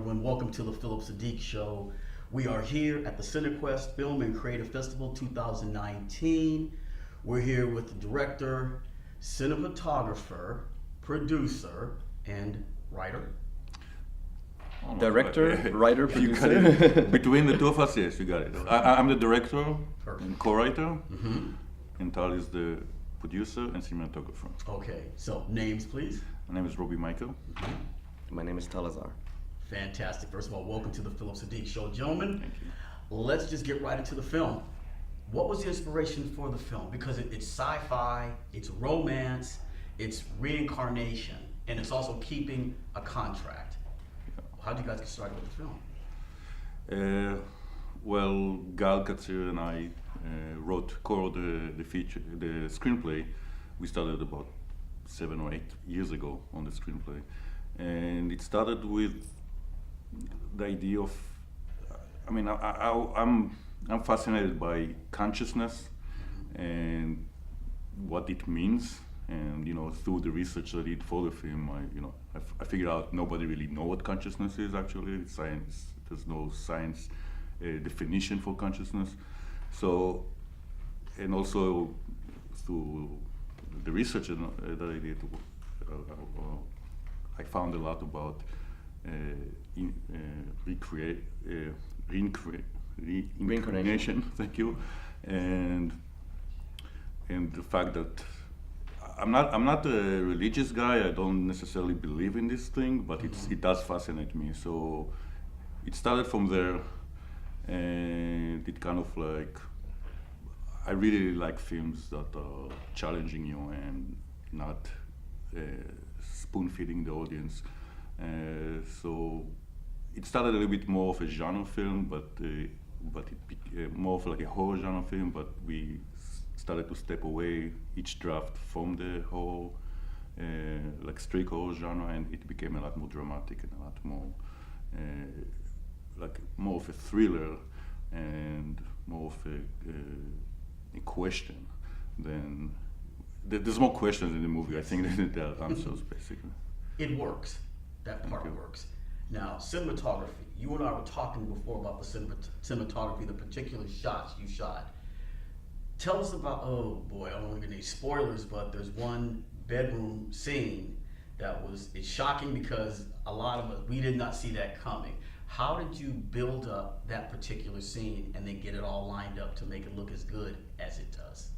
everyone. Welcome to the Phillip Siddiq Show. We are here at the Cinequest Film and Creative Festival 2019. We're here with the director, cinematographer, producer, and writer. Director, writer, You got producer. it. Between the two of us, yes, you got it. I'm the director and co-writer, and Tal is the producer and cinematographer. Okay, so names, please. My name is Robbie Michael. My name is Talazar. Fantastic. First of all, welcome to the Phillip Siddiq Show. Gentlemen, Thank you. let's just get right into the film. What was the inspiration for the film? Because it's sci-fi, it's romance, it's reincarnation, and it's also keeping a contract. How did you guys get started with the film? Well, Gal Katsir and I co-wrote the screenplay. We started about 7 or 8 years ago on the screenplay, and it started with the idea of, I'm fascinated by consciousness and what it means, and through the research I did for the film, I figured out nobody really know what consciousness is actually. It's science. There's no science definition for consciousness. So, and also through the research that I did, I found a lot about reincarnation. Thank you, and the fact that I'm not a religious guy. I don't necessarily believe in this thing, but it does fascinate me. So it started from there, and it kind of like, I really like films that are challenging you and not spoon-feeding the audience. So it started a little bit more of a genre film, but it became more of like a horror genre film. But we started to step away each draft from the horror, like strict horror genre, and it became a lot more dramatic and a lot more like more of a thriller and more of a question than there's more questions in the movie, I think, than there are answers, basically. It works. That part works. Now, cinematography. You and I were talking before about the cinematography, the particular shots you shot. Tell us about, oh boy, I don't want to get any spoilers, but there's one bedroom scene it's shocking because a lot of us, we did not see that coming. How did you build up that particular scene and then get it all lined up to make it look as good as it does?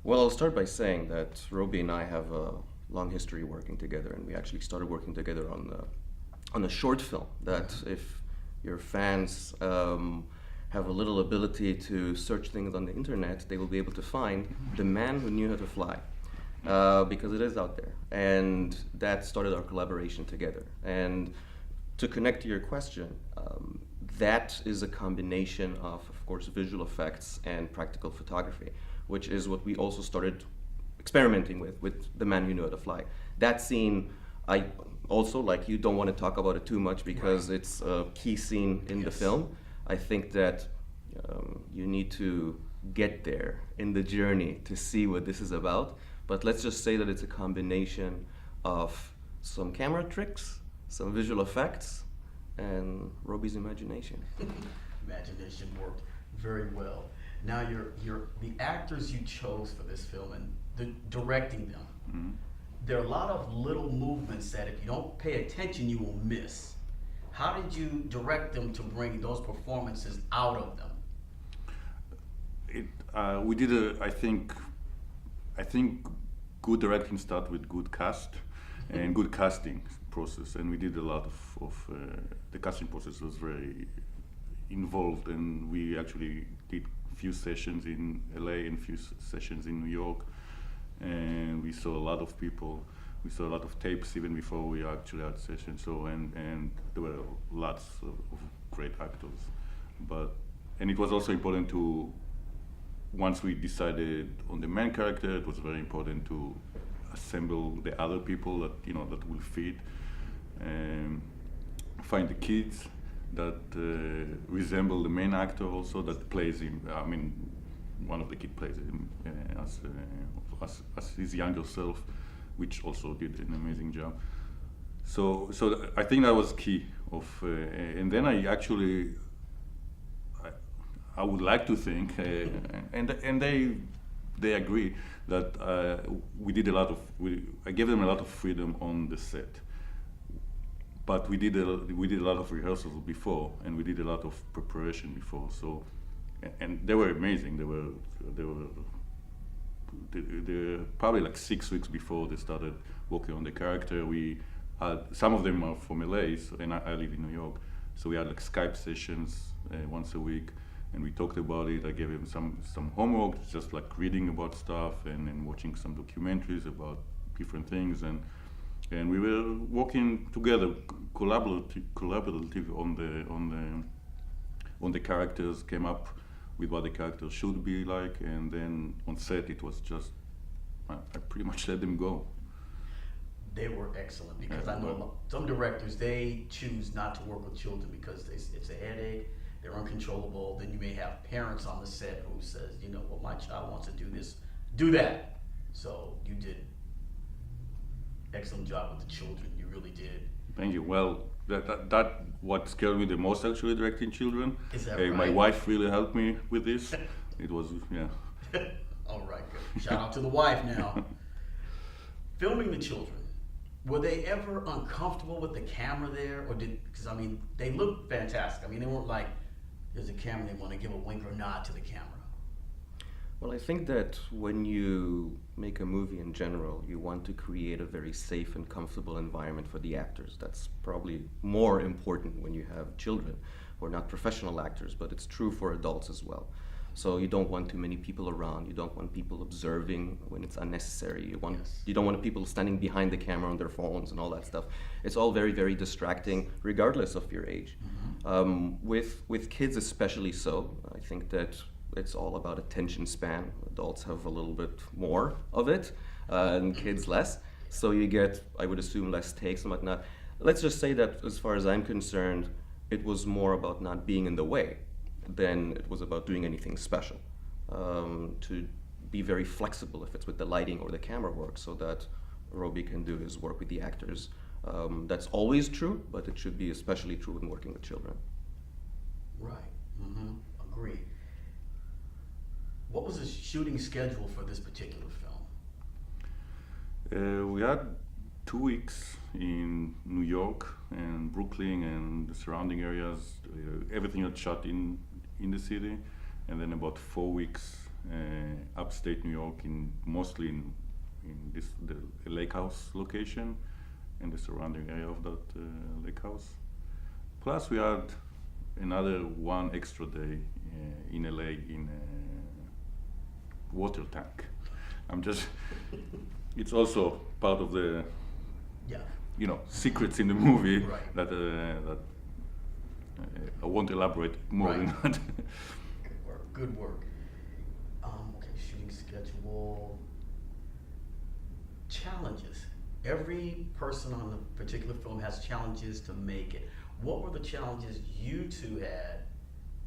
Well, I'll start by saying that Robbie and I have a long history working together, and we actually started working together on a short film that, if your fans have a little ability to search things on the internet, they will be able to find The Man Who Knew How to Fly, because it is out there. And that started our collaboration together. And to connect to your question, that is a combination of course, visual effects and practical photography, which is what we also started experimenting with The Man Who Knew How to Fly. That scene, I also, like you, don't want to talk about it too much because it's a key scene in the film. I think that you need to get there in the journey to see what this is about. But let's just say that it's a combination of some camera tricks, some visual effects, and Robbie's imagination. Imagination worked very well. Now, the actors you chose for this film and directing them, there are a lot of little movements that if you don't pay attention, you will miss. How did you direct them to bring those performances out of them? We did I think good directing starts with good cast and good casting process, and we did a lot of the casting process was very involved, and we actually did few sessions in LA and few sessions in New York, and we saw a lot of people. We saw a lot of tapes even before we actually had sessions. So and there were lots of great actors, and it was also important to, once we decided on the main character, it was very important to assemble the other people that that will fit, and find the kids that resemble the main actor also, that plays him. I mean, one of the kids plays him as his younger self, which also did an amazing job. So I think that was key and then I actually, I would like to think, and they agree that I gave them a lot of freedom on the set, but we did a lot of rehearsals before, and we did a lot of preparation before. So, and they were amazing. They were probably like 6 weeks before they started working on the character. We had, some of them are from LA, and I live in New York, so we had like Skype sessions once a week, and we talked about it. I gave him some homework, just like reading about stuff and watching some documentaries about different things, and we were working together, collaborative on the characters, came up with what the characters should be like, and then on set it was just, I pretty much let them go. They were excellent, because I know some directors, they choose not to work with children because it's a headache, they're uncontrollable. Then you may have parents on the set who says, you know, well, my child wants to do this, do that. So you did excellent job with the children, you really did. Thank you. Well, that what scared me the most, actually, directing children. Is that right? My wife really helped me with this. It was, yeah. All right, good. Shout out to the wife now. Filming the children, were they ever uncomfortable with the camera there, or because I mean, they looked fantastic. I mean, they weren't like, there's a camera, they want to give a wink or nod to the camera. Well, I think that when you make a movie in general, you want to create a very safe and comfortable environment for the actors. That's probably more important when you have children who are not professional actors, but it's true for adults as well. So you don't want too many people around. You don't want people observing when it's unnecessary. You don't want people standing behind the camera on their phones and all that stuff. It's all very, very distracting, regardless of your age. Mm-hmm. With kids especially so, I think that it's all about attention span. Adults have a little bit more of it, and kids less. So you get, I would assume, less takes and whatnot. Let's just say that, as far as I'm concerned, it was more about not being in the way than it was about doing anything special. To be very flexible if it's with the lighting or the camera work, so that Roby can do his work with the actors. That's always true, but it should be especially true when working with children. Right. Mm-hmm. Agree. What was the shooting schedule for this particular film? We had 2 weeks in New York and Brooklyn and the surrounding areas. Everything was shot in the city, and then about 4 weeks upstate New York, mostly in the lake house location and the surrounding area of that lake house. Plus, we had another 1 extra day in LA in water tank. It's also part of the, secrets in the movie, right, that I won't elaborate more than that. Good work. Okay, shooting schedule. Challenges. Every person on a particular film has challenges to make it. What were the challenges you two had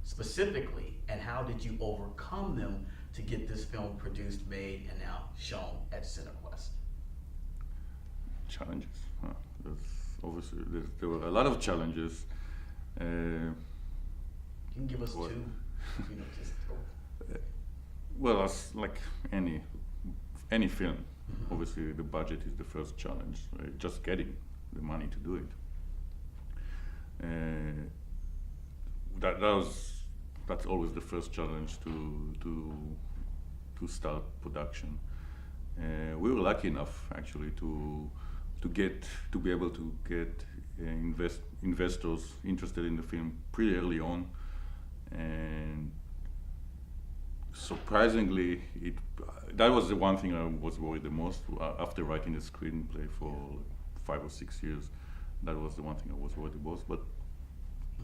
specifically, and how did you overcome them to get this film produced, made, and now shown at Cinequest? Challenges. Obviously, there were a lot of challenges. You can give us two. Well, as like any film, mm-hmm, obviously the budget is the first challenge. Right? Just getting the money to do it. That's always the first challenge to start production. We were lucky enough, actually, to be able to get investors interested in the film pretty early on, and surprisingly, that was the one thing I was worried the most after writing the screenplay for 5 or 6 years. That was the one thing I was worried the most. But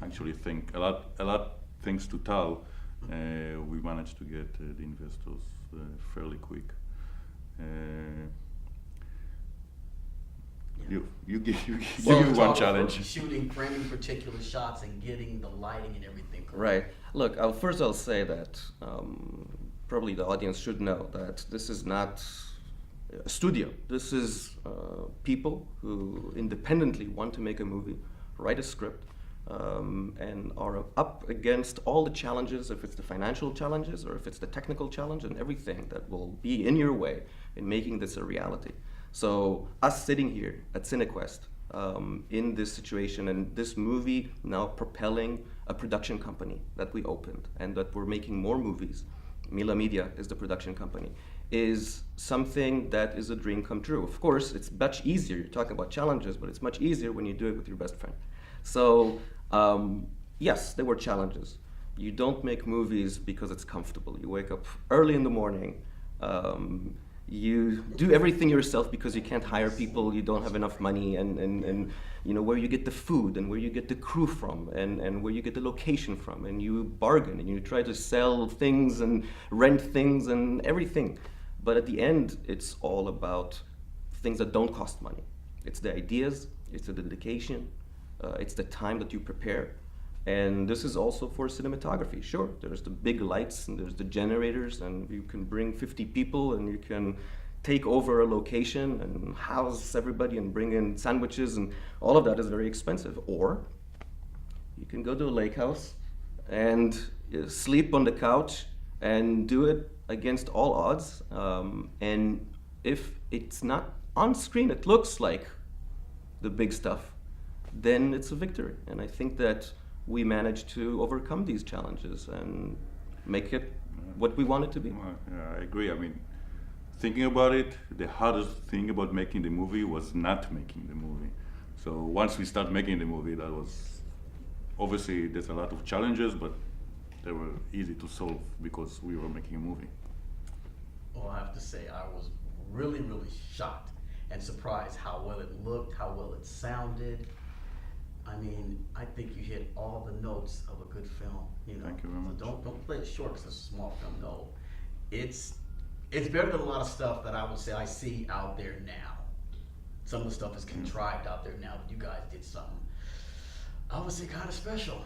actually, a lot thanks to Tal, we managed to get the investors fairly quick. You give one challenge. Shooting, framing particular shots, and getting the lighting and everything correct. Right. Look, first I'll say that probably the audience should know that this is not a studio. This is people who independently want to make a movie, write a script, and are up against all the challenges, if it's the financial challenges or if it's the technical challenge and everything that will be in your way in making this a reality. So us sitting here at Cinequest in this situation and this movie now propelling a production company that we opened and that we're making more movies, Mila Media is the production company, is something that is a dream come true. Of course, it's much easier. You're talking about challenges, but it's much easier when you do it with your best friend. So, yes, there were challenges. You don't make movies because it's comfortable. You wake up early in the morning. You do everything yourself because you can't hire people, you don't have enough money, and you know where you get the food and where you get the crew from and where you get the location from, and you bargain and you try to sell things and rent things and everything. But at the end, it's all about things that don't cost money. It's the ideas, it's the dedication, it's the time that you prepare. And this is also for cinematography. Sure, there's the big lights and there's the generators, and you can bring 50 people and you can take over a location and house everybody and bring in sandwiches, and all of that is very expensive. Or you can go to a lake house and sleep on the couch and do it against all odds. And if it's not on screen, it looks like the big stuff, then it's a victory. And I think that we managed to overcome these challenges and make it what we want it to be. Well, yeah, I agree. I mean, thinking about it, the hardest thing about making the movie was not making the movie. So once we start making the movie, that was, obviously there's a lot of challenges, but they were easy to solve because we were making a movie. Well, I have to say, I was really, really shocked and surprised how well it looked, how well it sounded. I mean, I think you hit all the notes of a good film. You know, Thank you very much. So don't play it short because it's a small film. No, it's better than a lot of stuff that I would say I see out there now. Some of the stuff is contrived out there now, but you guys did something, I would say, kind of special.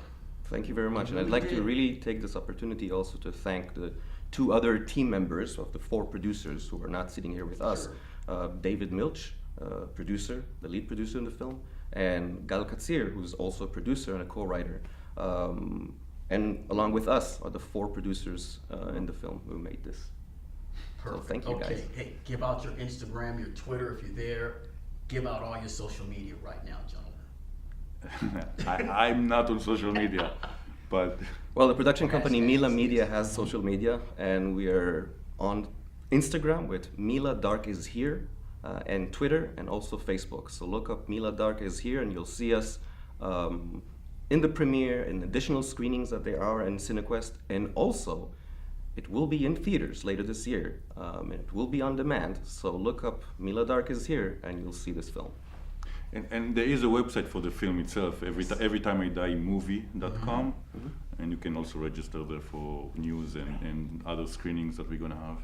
Thank you very much. And I'd really like to did. really take this opportunity also to thank the two other team members of the 4 producers who are not sitting here with us. David Milch, producer, the lead producer in the film, and Gal Katsir, who's also a producer and a co-writer. And along with us are the 4 producers in the film who made this. So thank you, guys. Hey, give out your Instagram, your Twitter if you're there. Give out all your social media right now, gentlemen. I'm not on social media, but Well, the production company Hashtags, Mila Media yes. has social media, and we are on Instagram with Mila Dark is Here, and Twitter, and also Facebook. So look up Mila Dark is Here, and you'll see us in the premiere, in additional screenings that there are in Cinequest, and also it will be in theaters later this year. It will be on demand. So look up Mila Dark is Here, and you'll see this film. and there is a website for the film itself, everytimeidiemovie.com, and you can also register there for news and other screenings that we're gonna have.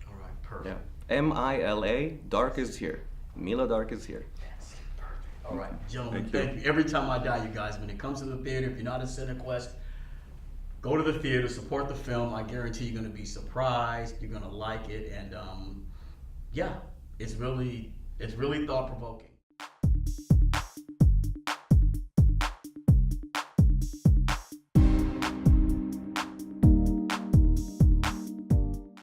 All right, perfect. Yeah, M-I-L-A, Dark is Here. Mila Dark is Here. That's perfect. All right, gentlemen, Thank you. thank you. Every time I die, you guys, when it comes to the theater, if you're not in Cinequest, go to the theater, support the film. I guarantee you're going to be surprised. You're going to like it, and yeah, it's really thought provoking.